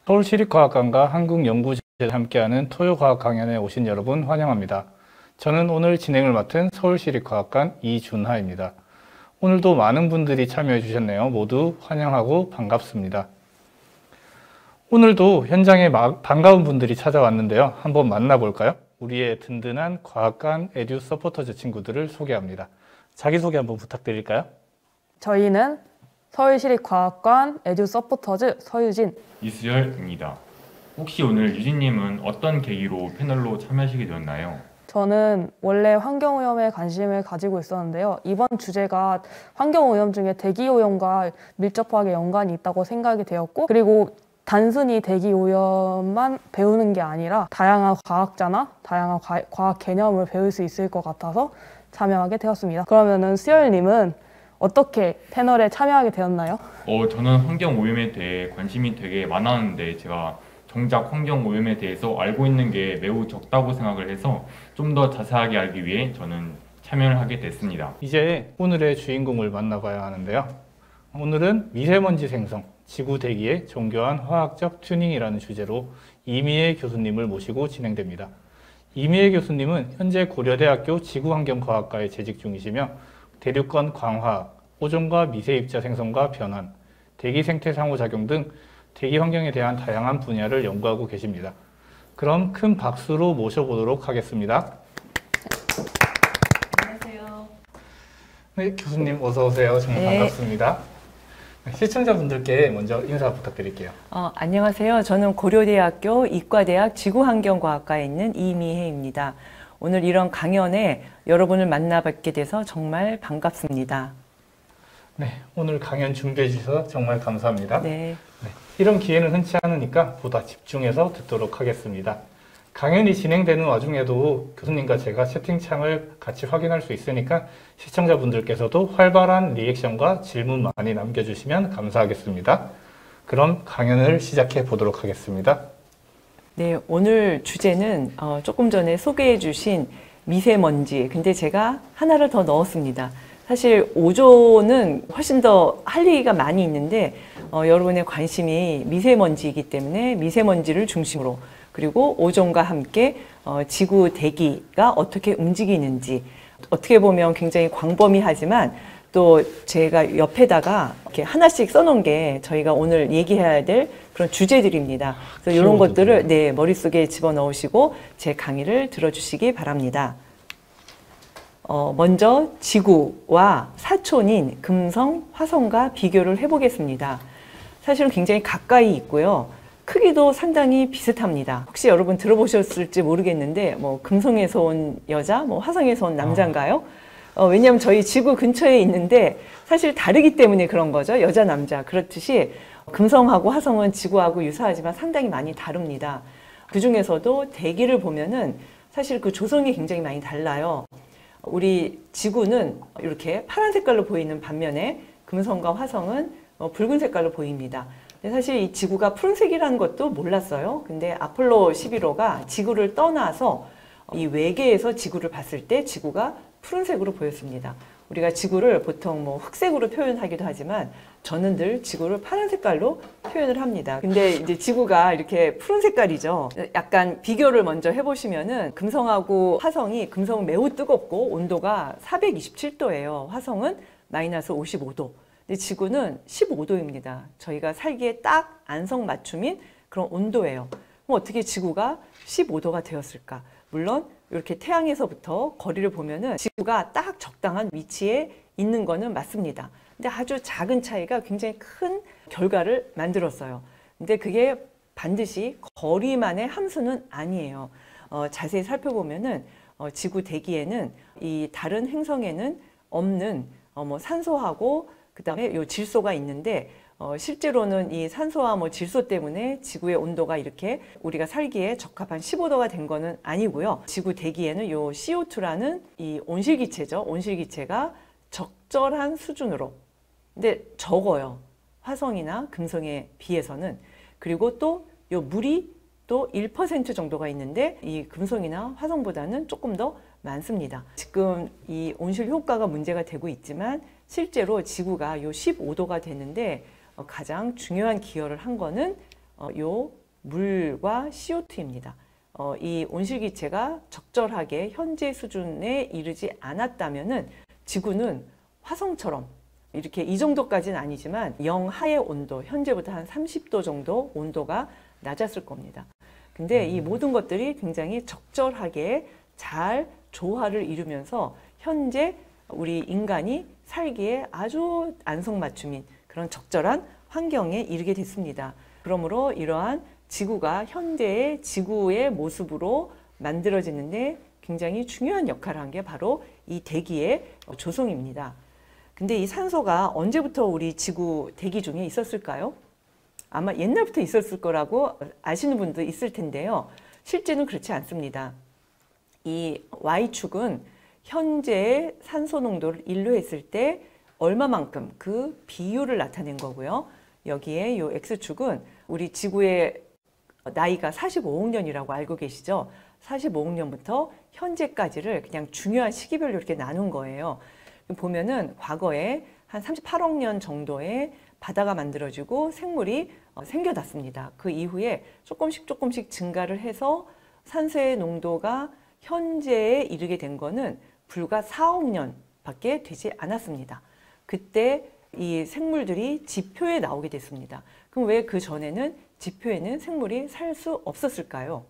서울시립과학관과 한국연구재단이 함께하는 토요과학 강연에 오신 여러분 환영합니다. 저는 오늘 진행을 맡은 서울시립과학관 이준하입니다. 오늘도 많은 분들이 참여해 주셨네요. 모두 환영하고 반갑습니다. 오늘도 현장에 반가운 분들이 찾아왔는데요. 한번 만나볼까요? 우리의 든든한 과학관 에듀 서포터즈 친구들을 소개합니다. 자기소개 한번 부탁드릴까요? 저희는 서울시립과학관 에듀 서포터즈 서유진, 이수열입니다. 혹시 오늘 유진님은 어떤 계기로 패널로 참여하시게 되었나요? 저는 원래 환경오염에 관심을 가지고 있었는데요. 이번 주제가 환경오염 중에 대기오염과 밀접하게 연관이 있다고 생각이 되었고, 그리고 단순히 대기오염만 배우는 게 아니라 다양한 과학자나 다양한 과학 개념을 배울 수 있을 것 같아서 참여하게 되었습니다. 그러면은 수열님은 어떻게 패널에 참여하게 되었나요? 저는 환경오염에 대해 관심이 되게 많았는데 제가 정작 환경오염에 대해서 알고 있는 게 매우 적다고 생각을 해서 좀 더 자세하게 알기 위해 저는 참여를 하게 됐습니다. 이제 오늘의 주인공을 만나봐야 하는데요. 오늘은 미세먼지 생성, 지구 대기의 정교한 화학적 튜닝이라는 주제로 이미애 교수님을 모시고 진행됩니다. 이미애 교수님은 현재 고려대학교 지구환경과학과에 재직 중이시며 대륙간 광화학, 오존과 미세입자 생성과 변환, 대기 생태 상호작용 등 대기 환경에 대한 다양한 분야를 연구하고 계십니다. 그럼 큰 박수로 모셔보도록 하겠습니다. 안녕하세요. 네, 교수님 어서 오세요. 정말 반갑습니다. 시청자분들께 먼저 인사 부탁드릴게요. 안녕하세요. 저는 고려대학교 이과대학 지구환경과학과에 있는 이미혜입니다. 오늘 이런 강연에 여러분을 만나뵙게 돼서 정말 반갑습니다. 네, 오늘 강연 준비해 주셔서 정말 감사합니다. 네. 이런 기회는 흔치 않으니까 보다 집중해서 듣도록 하겠습니다. 강연이 진행되는 와중에도 교수님과 제가 채팅창을 같이 확인할 수 있으니까 시청자분들께서도 활발한 리액션과 질문 많이 남겨주시면 감사하겠습니다. 그럼 강연을 시작해 보도록 하겠습니다. 네, 오늘 주제는 조금 전에 소개해 주신 미세먼지. 근데 제가 하나를 더 넣었습니다. 사실 오존은 훨씬 더 할 얘기가 많이 있는데 여러분의 관심이 미세먼지이기 때문에 미세먼지를 중심으로, 그리고 오존과 함께 지구 대기가 어떻게 움직이는지, 어떻게 보면 굉장히 광범위하지만 또 제가 옆에다가 이렇게 하나씩 써놓은 게 저희가 오늘 얘기해야 될 그런 주제들입니다. 그래서 이런 것들을 머릿속에 집어넣으시고 제 강의를 들어주시기 바랍니다. 먼저 지구와 사촌인 금성, 화성과 비교를 해보겠습니다. 사실은 굉장히 가까이 있고요. 크기도 상당히 비슷합니다. 혹시 여러분 들어보셨을지 모르겠는데 금성에서 온 여자, 화성에서 온 남자인가요? 왜냐하면 저희 지구 근처에 있는데 사실 다르기 때문에 그런 거죠. 여자, 남자. 그렇듯이 금성하고 화성은 지구하고 유사하지만 상당히 많이 다릅니다. 그 중에서도 대기를 보면은 사실 그 조성이 굉장히 많이 달라요. 우리 지구는 이렇게 파란 색깔로 보이는 반면에 금성과 화성은 붉은 색깔로 보입니다. 근데 사실 이 지구가 푸른색이라는 것도 몰랐어요. 근데 아폴로 11호가 지구를 떠나서 이 외계에서 지구를 봤을 때 지구가 푸른색으로 보였습니다. 우리가 지구를 보통 흑색으로 표현하기도 하지만 저는 늘 지구를 파란 색깔로 표현을 합니다. 근데 이제 지구가 이렇게 푸른 색깔이죠. 약간 비교를 먼저 해보시면은 금성하고 화성이, 금성은 매우 뜨겁고 온도가 427도예요. 화성은 마이너스 55도. 근데 지구는 15도입니다. 저희가 살기에 딱 안성맞춤인 그런 온도예요. 그럼 어떻게 지구가 15도가 되었을까? 물론 이렇게 태양에서부터 거리를 보면은 지구가 딱 적당한 위치에 있는 거는 맞습니다. 근데 아주 작은 차이가 굉장히 큰 결과를 만들었어요. 근데 그게 반드시 거리만의 함수는 아니에요. 자세히 살펴보면은 지구 대기에는 이 다른 행성에는 없는 산소하고 그다음에 요 질소가 있는데 실제로는 이 산소와 질소 때문에 지구의 온도가 이렇게 우리가 살기에 적합한 15도가 된 거는 아니고요. 지구 대기에는 요 CO2라는 이 온실기체죠. 온실기체가 적절한 수준으로, 근데 적어요. 화성이나 금성에 비해서는. 그리고 또 요 물이 또 1% 정도가 있는데 이 금성이나 화성보다는 조금 더 많습니다. 지금 이 온실 효과가 문제가 되고 있지만 실제로 지구가 요 15도가 되는데 가장 중요한 기여를 한 거는 요 물과 CO2입니다. 이 온실기체가 적절하게 현재 수준에 이르지 않았다면은 지구는 화성처럼 이렇게 이 정도까지는 아니지만 영하의 온도, 현재보다 한 30도 정도 온도가 낮았을 겁니다. 근데 이 모든 것들이 굉장히 적절하게 잘 조화를 이루면서 현재 우리 인간이 살기에 아주 안성맞춤인 그런 적절한 환경에 이르게 됐습니다. 그러므로 이러한 지구가 현재의 지구의 모습으로 만들어지는데 굉장히 중요한 역할을 한 게 바로 이 대기의 조성입니다. 근데 이 산소가 언제부터 우리 지구 대기 중에 있었을까요? 아마 옛날부터 있었을 거라고 아시는 분도 있을 텐데요. 실제는 그렇지 않습니다. 이 Y축은 현재의 산소 농도를 인류했을 때 얼마만큼 그 비율을 나타낸 거고요. 여기에 이 X축은 우리 지구의 나이가 45억 년이라고 알고 계시죠? 45억 년부터 현재까지를 그냥 중요한 시기별로 이렇게 나눈 거예요. 보면은 과거에 한 38억 년 정도의 바다가 만들어지고 생물이 생겨났습니다. 그 이후에 조금씩 증가를 해서 산소의 농도가 현재에 이르게 된 거는 불과 4억 년밖에 되지 않았습니다. 그때 이 생물들이 지표에 나오게 됐습니다. 그럼 왜 그 전에는 지표에는 생물이 살 수 없었을까요?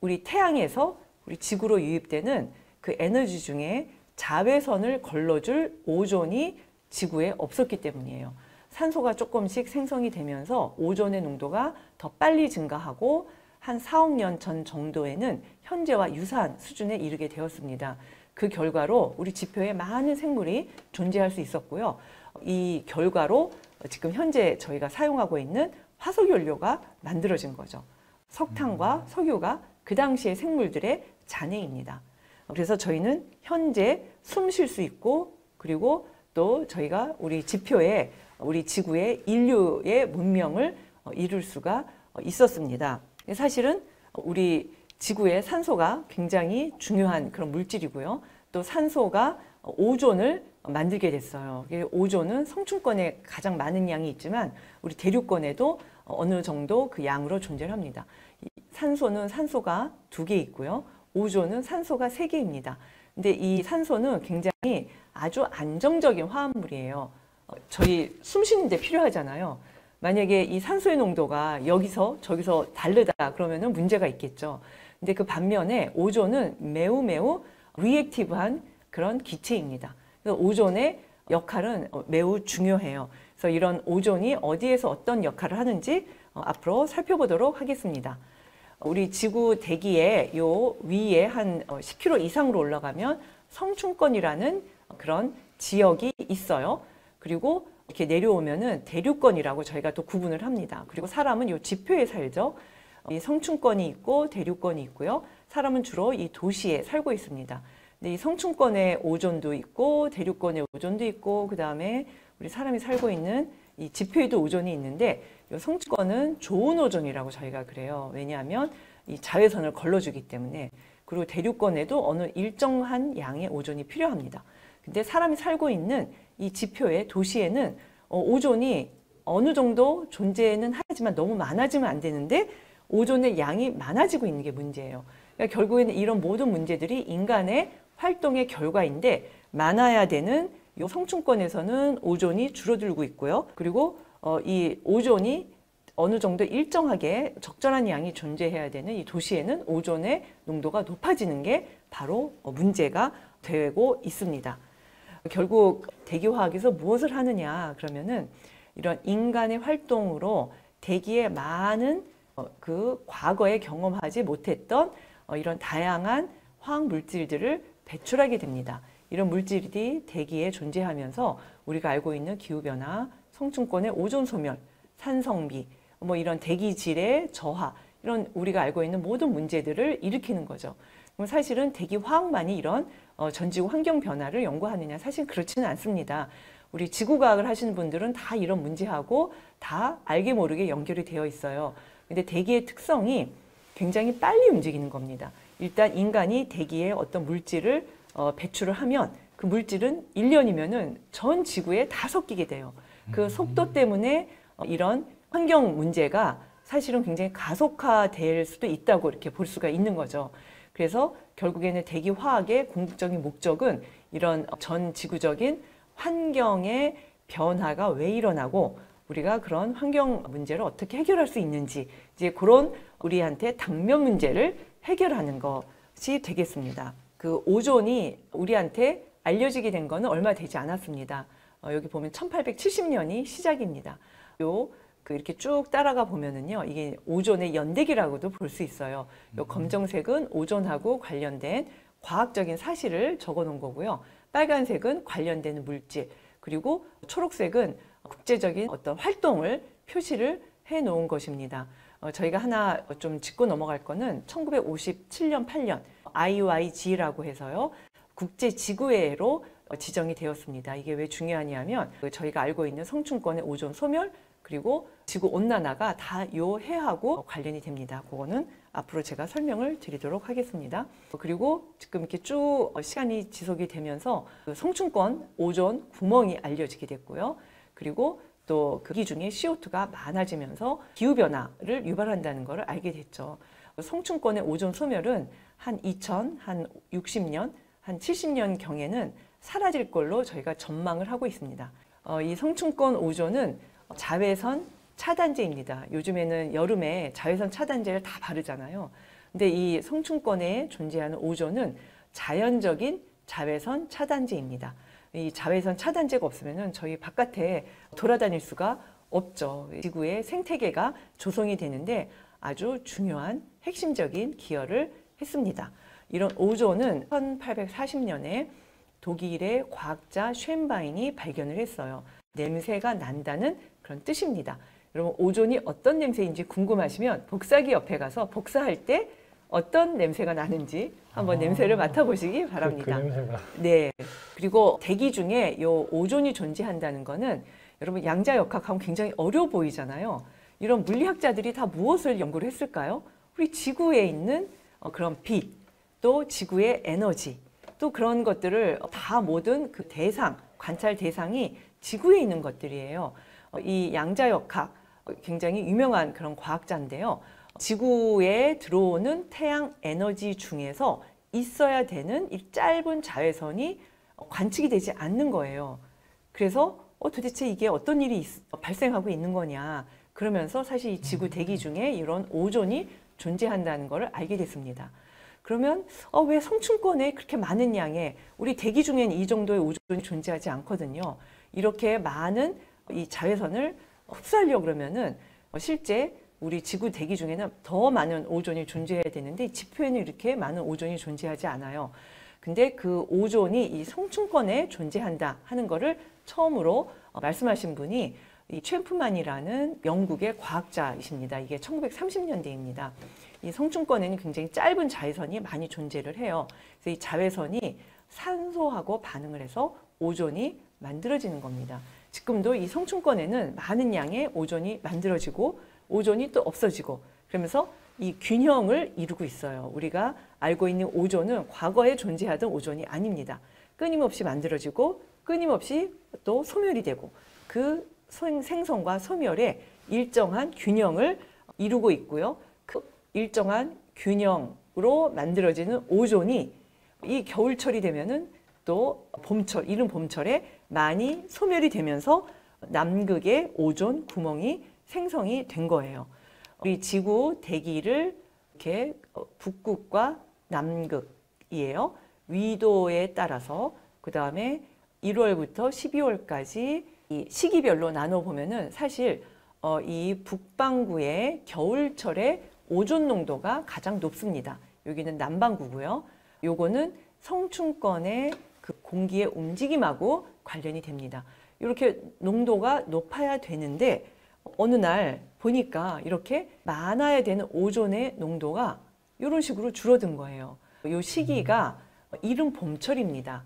우리 태양에서 우리 지구로 유입되는 그 에너지 중에 자외선을 걸러줄 오존이 지구에 없었기 때문이에요. 산소가 조금씩 생성이 되면서 오존의 농도가 더 빨리 증가하고 한 4억 년 전 정도에는 현재와 유사한 수준에 이르게 되었습니다. 그 결과로 우리 지표에 많은 생물이 존재할 수 있었고요. 이 결과로 지금 현재 저희가 사용하고 있는 화석연료가 만들어진 거죠. 석탄과 석유가 그 당시의 생물들의 잔해입니다. 그래서 저희는 현재 숨 쉴 수 있고 그리고 또 저희가 우리 지표에 우리 지구의 인류의 문명을 이룰 수가 있었습니다. 사실은 우리 지구의 산소가 굉장히 중요한 그런 물질이고요. 또 산소가 오존을 만들게 됐어요. 오존은 성층권에 가장 많은 양이 있지만 우리 대륙권에도 어느 정도 그 양으로 존재를 합니다. 산소는 산소가 2개 있고요. 오존은 산소가 3개입니다. 근데 이 산소는 굉장히 아주 안정적인 화합물이에요. 저희 숨 쉬는데 필요하잖아요. 만약에 이 산소의 농도가 여기서 저기서 다르다 그러면은 문제가 있겠죠. 근데 그 반면에 오존은 매우 리액티브한 그런 기체입니다. 그래서 오존의 역할은 매우 중요해요. 그래서 이런 오존이 어디에서 어떤 역할을 하는지 앞으로 살펴보도록 하겠습니다. 우리 지구 대기의 요 위에 한 10km 이상으로 올라가면 성층권이라는 그런 지역이 있어요. 그리고 이렇게 내려오면은 대륙권이라고 저희가 또 구분을 합니다. 그리고 사람은 요 지표에 살죠. 이 성층권이 있고 대륙권이 있고요. 사람은 주로 이 도시에 살고 있습니다. 근데 이 성층권에 오존도 있고 대륙권에 오존도 있고 그 다음에 우리 사람이 살고 있는 이 지표에도 오존이 있는데 이 성층권은 좋은 오존이라고 저희가 그래요. 왜냐하면 이 자외선을 걸러주기 때문에. 그리고 대륙권에도 어느 일정한 양의 오존이 필요합니다. 근데 사람이 살고 있는 이 지표의 도시에는 오존이 어느 정도 존재는 하지만 너무 많아지면 안 되는데 오존의 양이 많아지고 있는 게 문제예요. 그러니까 결국에는 이런 모든 문제들이 인간의 활동의 결과인데 많아야 되는 이 성층권에서는 오존이 줄어들고 있고요. 그리고 이 오존이 어느 정도 일정하게 적절한 양이 존재해야 되는 이 도시에는 오존의 농도가 높아지는 게 바로 문제가 되고 있습니다. 결국 대기화학에서 무엇을 하느냐 그러면은 이런 인간의 활동으로 대기에 많은 그 과거에 경험하지 못했던 이런 다양한 화학 물질들을 배출하게 됩니다. 이런 물질이 대기에 존재하면서 우리가 알고 있는 기후변화, 성층권의 오존 소멸, 산성비, 뭐 이런 대기질의 저하, 이런 우리가 알고 있는 모든 문제들을 일으키는 거죠. 그럼 사실은 대기화학만이 이런 전지구 환경 변화를 연구하느냐? 사실 그렇지는 않습니다. 우리 지구과학을 하시는 분들은 다 이런 문제하고 다 알게 모르게 연결이 되어 있어요. 근데 대기의 특성이 굉장히 빨리 움직이는 겁니다. 일단 인간이 대기에 어떤 물질을 배출을 하면 그 물질은 1년이면은 전 지구에 다 섞이게 돼요. 그 속도 때문에 이런 환경 문제가 사실은 굉장히 가속화될 수도 있다고 이렇게 볼 수가 있는 거죠. 그래서 결국에는 대기 화학의 궁극적인 목적은 이런 전 지구적인 환경의 변화가 왜 일어나고 우리가 그런 환경 문제를 어떻게 해결할 수 있는지 이제 그런 우리한테 당면 문제를 해결하는 것이 되겠습니다. 그 오존이 우리한테 알려지게 된 거는 얼마 되지 않았습니다. 여기 보면 1870년이 시작입니다. 이렇게 쭉 따라가 보면은요, 이게 오존의 연대기라고도 볼 수 있어요. 요 검정색은 오존하고 관련된 과학적인 사실을 적어 놓은 거고요. 빨간색은 관련되는 물질, 그리고 초록색은 국제적인 어떤 활동을 표시를 해 놓은 것입니다. 저희가 하나 좀 짚고 넘어갈 거는 1957년, 8년 IYG라고 해서요. 국제지구회로 지정이 되었습니다. 이게 왜 중요하냐면 저희가 알고 있는 성층권의 오존 소멸 그리고 지구온난화가 다 요 해하고 관련이 됩니다. 그거는 앞으로 제가 설명을 드리도록 하겠습니다. 그리고 지금 이렇게 쭉 시간이 지속이 되면서 성층권 오존 구멍이 알려지게 됐고요. 그리고 또 그 중에 CO2가 많아지면서 기후변화를 유발한다는 것을 알게 됐죠. 성층권의 오존 소멸은 한 60년, 한 70년 경에는 사라질 걸로 저희가 전망을 하고 있습니다. 이 성층권 오존은 자외선 차단제입니다. 요즘에는 여름에 자외선 차단제를 다 바르잖아요. 근데 이 성층권에 존재하는 오존은 자연적인 자외선 차단제입니다. 이 자외선 차단제가 없으면 저희 바깥에 돌아다닐 수가 없죠. 지구의 생태계가 조성이 되는데 아주 중요한 핵심적인 기여를 했습니다. 이런 오존은 1840년에 독일의 과학자 쉔바인이 발견을 했어요. 냄새가 난다는 그런 뜻입니다. 여러분 오존이 어떤 냄새인지 궁금하시면 복사기 옆에 가서 복사할 때 어떤 냄새가 나는지 한번 냄새를 맡아보시기 바랍니다. 그 냄새가. 네. 그리고 대기 중에 이 오존이 존재한다는 거는 여러분 양자역학하면 굉장히 어려워 보이잖아요. 이런 물리학자들이 다 무엇을 연구를 했을까요? 우리 지구에 있는 그런 빛, 또 지구의 에너지, 또 그런 것들을 다 모든 그 대상, 관찰 대상이 지구에 있는 것들이에요. 이 양자역학 굉장히 유명한 그런 과학자인데요. 지구에 들어오는 태양 에너지 중에서 있어야 되는 이 짧은 자외선이 관측이 되지 않는 거예요. 그래서 도대체 이게 어떤 일이 발생하고 있는 거냐. 그러면서 사실 이 지구 대기 중에 이런 오존이 존재한다는 것을 알게 됐습니다. 그러면 왜 성층권에 그렇게 많은 양의 우리 대기 중에는 이 정도의 오존이 존재하지 않거든요. 이렇게 많은 이 자외선을 흡수하려고 그러면은 실제 우리 지구 대기 중에는 더 많은 오존이 존재해야 되는데 지표에는 이렇게 많은 오존이 존재하지 않아요. 근데 그 오존이 이 성층권에 존재한다 하는 거를 처음으로 말씀하신 분이 이 챈프만이라는 영국의 과학자이십니다. 이게 1930년대입니다. 이 성층권에는 굉장히 짧은 자외선이 많이 존재를 해요. 그래서 이 자외선이 산소하고 반응을 해서 오존이 만들어지는 겁니다. 지금도 이 성층권에는 많은 양의 오존이 만들어지고 오존이 또 없어지고 그러면서 이 균형을 이루고 있어요. 우리가 알고 있는 오존은 과거에 존재하던 오존이 아닙니다. 끊임없이 만들어지고 끊임없이 또 소멸이 되고 그 생성과 소멸에 일정한 균형을 이루고 있고요. 그 일정한 균형으로 만들어지는 오존이 이 겨울철이 되면은 또 봄철, 이른 봄철에 많이 소멸이 되면서 남극의 오존 구멍이 생성이 된 거예요. 우리 지구 대기를 이렇게 북극과 남극이에요. 위도에 따라서 그 다음에 1월부터 12월까지 이 시기별로 나눠 보면은 사실 이 북반구의 겨울철에 오존 농도가 가장 높습니다. 여기는 남반구고요. 요거는 성층권의 그 공기의 움직임하고 관련이 됩니다. 이렇게 농도가 높아야 되는데 어느 날 보니까 이렇게 많아야 되는 오존의 농도가 이런 식으로 줄어든 거예요. 이 시기가 이른 봄철입니다.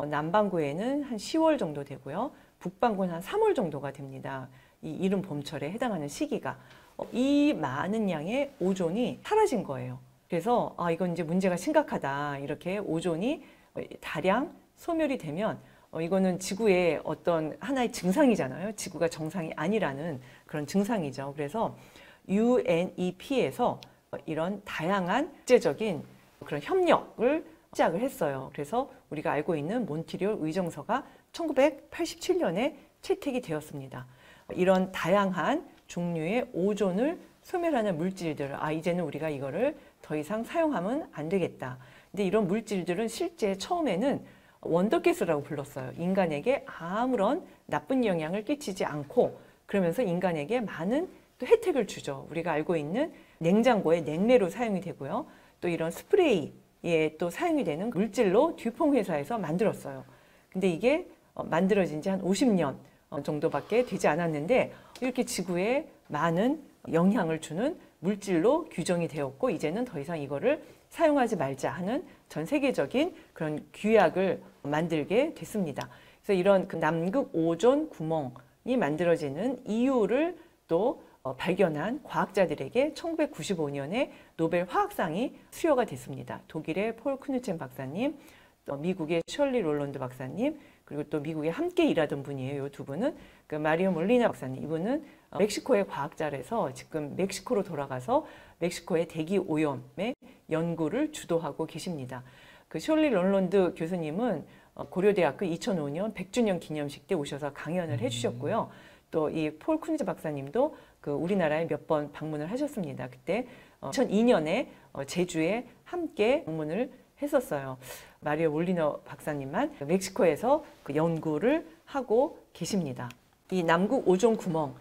남반구에는 한 10월 정도 되고요. 북반구는 한 3월 정도가 됩니다. 이 이른 봄철에 해당하는 시기가. 이 많은 양의 오존이 사라진 거예요. 그래서 이건 이제 문제가 심각하다. 이렇게 오존이 다량 소멸이 되면 이거는 지구의 어떤 하나의 증상이잖아요. 지구가 정상이 아니라는 그런 증상이죠. 그래서 UNEP에서 이런 다양한 국제적인 그런 협력을 시작을 했어요. 그래서 우리가 알고 있는 몬트리올 의정서가 1987년에 채택이 되었습니다. 이런 다양한 종류의 오존을 소멸하는 물질들을 이제는 우리가 이거를 더 이상 사용하면 안 되겠다. 근데 이런 물질들은 실제 처음에는 원더가스라고 불렀어요. 인간에게 아무런 나쁜 영향을 끼치지 않고 그러면서 인간에게 많은 또 혜택을 주죠. 우리가 알고 있는 냉장고에 냉매로 사용이 되고요. 또 이런 스프레이에 또 사용이 되는 물질로 듀퐁 회사에서 만들었어요. 근데 이게 만들어진 지 한 50년 정도밖에 되지 않았는데 이렇게 지구에 많은 영향을 주는 물질로 규정이 되었고 이제는 더 이상 이거를 사용하지 말자 하는 전 세계적인 그런 규약을 만들게 됐습니다. 그래서 이런 그 남극 오존 구멍이 만들어지는 이유를 또 발견한 과학자들에게 1995년에 노벨 화학상이 수여가 됐습니다. 독일의 폴 쿠누첸 박사님, 또 미국의 셜리 롤런드 박사님, 그리고 또 미국에 함께 일하던 분이에요. 이 두 분은 그 마리오 몰리나 박사님, 이분은 멕시코의 과학자라서 지금 멕시코로 돌아가서 멕시코의 대기 오염의 연구를 주도하고 계십니다. 그 셜리 롤런드 교수님은 고려대학교 2005년 100주년 기념식 때 오셔서 강연을 해주셨고요. 또 이 폴 쿠누첸 박사님도 그 우리나라에 몇 번 방문을 하셨습니다. 그때 2002년에 제주에 함께 방문을 했었어요. 마리오 몰리너 박사님만 멕시코에서 그 연구를 하고 계십니다. 이 남극 오존 구멍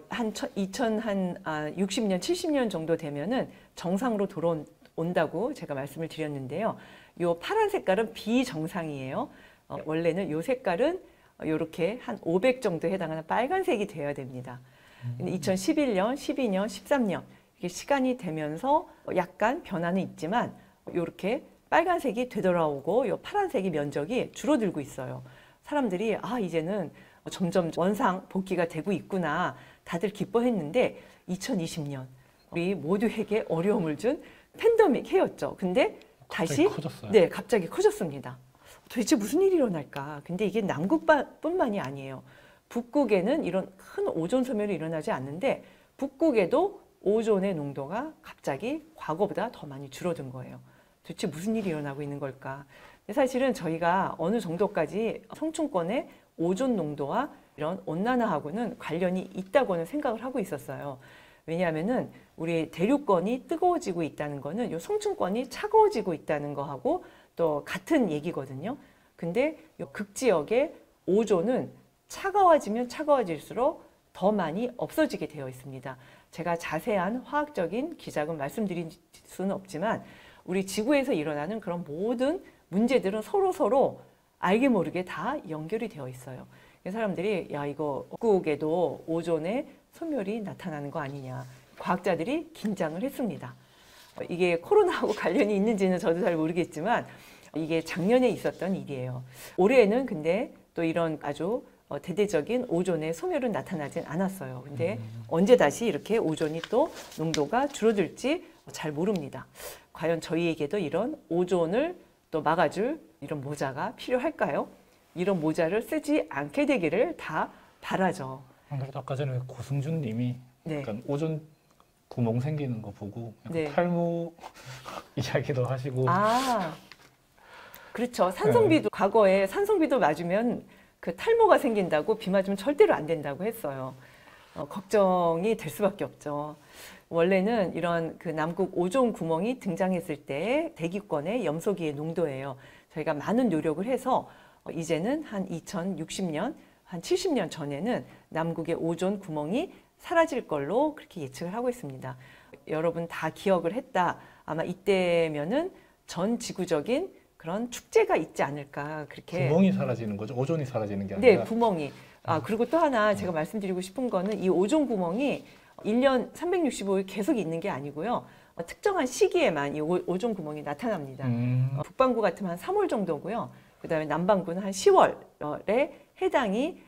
한 2060년, 70년 정도 되면은 정상으로 돌아온다고 제가 말씀을 드렸는데요. 요 파란 색깔은 비정상이에요. 원래는 요 색깔은 이렇게 한 500 정도에 해당하는 빨간색이 되어야 됩니다. 2011년, 12년, 13년 이게 시간이 되면서 약간 변화는 있지만 이렇게 빨간색이 되돌아오고 이 파란색이 면적이 줄어들고 있어요. 사람들이 이제는 점점 원상 복귀가 되고 있구나 다들 기뻐했는데 2020년 우리 모두에게 어려움을 준 팬데믹 해였죠. 근데 다시 커졌어요. 네, 갑자기 커졌습니다. 도대체 무슨 일이 일어날까? 근데 이게 남극뿐만이 아니에요. 북극에는 이런 큰 오존 소멸이 일어나지 않는데 북극에도 오존의 농도가 갑자기 과거보다 더 많이 줄어든 거예요. 도대체 무슨 일이 일어나고 있는 걸까? 사실은 저희가 어느 정도까지 성층권의 오존 농도와 이런 온난화하고는 관련이 있다고는 생각을 하고 있었어요. 왜냐하면은 우리 대륙권이 뜨거워지고 있다는 거는 요 성층권이 차가워지고 있다는 거하고 또 같은 얘기거든요. 근데 요 극지역의 오존은 차가워지면 차가워질수록 더 많이 없어지게 되어 있습니다. 제가 자세한 화학적인 기작은 말씀드릴 수는 없지만 우리 지구에서 일어나는 그런 모든 문제들은 서로 알게 모르게 다 연결이 되어 있어요. 사람들이 이거 북극에도 오존의 소멸이 나타나는 거 아니냐. 과학자들이 긴장을 했습니다. 이게 코로나하고 관련이 있는지는 저도 잘 모르겠지만 이게 작년에 있었던 일이에요. 올해는 근데 또 이런 아주 대대적인 오존의 소멸은 나타나진 않았어요. 근데 언제 다시 이렇게 오존이 또 농도가 줄어들지 잘 모릅니다. 과연 저희에게도 이런 오존을 또 막아줄 이런 모자가 필요할까요? 이런 모자를 쓰지 않게 되기를 다 바라죠. 그래도 아까 전에 고승준 님이 네. 약간 오존 구멍 생기는 거 보고 약간 네. 탈모 이야기도 하시고 그렇죠. 산성비도 과거에 산성비도 맞으면 그 탈모가 생긴다고 비 맞으면 절대로 안 된다고 했어요. 걱정이 될 수밖에 없죠. 원래는 이런 그 남극 오존 구멍이 등장했을 때 대기권의 염소기의 농도예요. 저희가 많은 노력을 해서 이제는 한 2060년, 한 70년 전에는 남극의 오존 구멍이 사라질 걸로 그렇게 예측을 하고 있습니다. 여러분 다 기억을 했다. 아마 이때면은 전 지구적인 그런 축제가 있지 않을까 그렇게. 구멍이 사라지는 거죠? 오존이 사라지는 게 아니라? 네, 구멍이. 그리고 또 하나 제가 말씀드리고 싶은 거는 이 오존 구멍이 1년 365일 계속 있는 게 아니고요. 특정한 시기에만 이 오존 구멍이 나타납니다. 북반구 같으면 한 3월 정도고요. 그 다음에 남반구는 한 10월에 해당이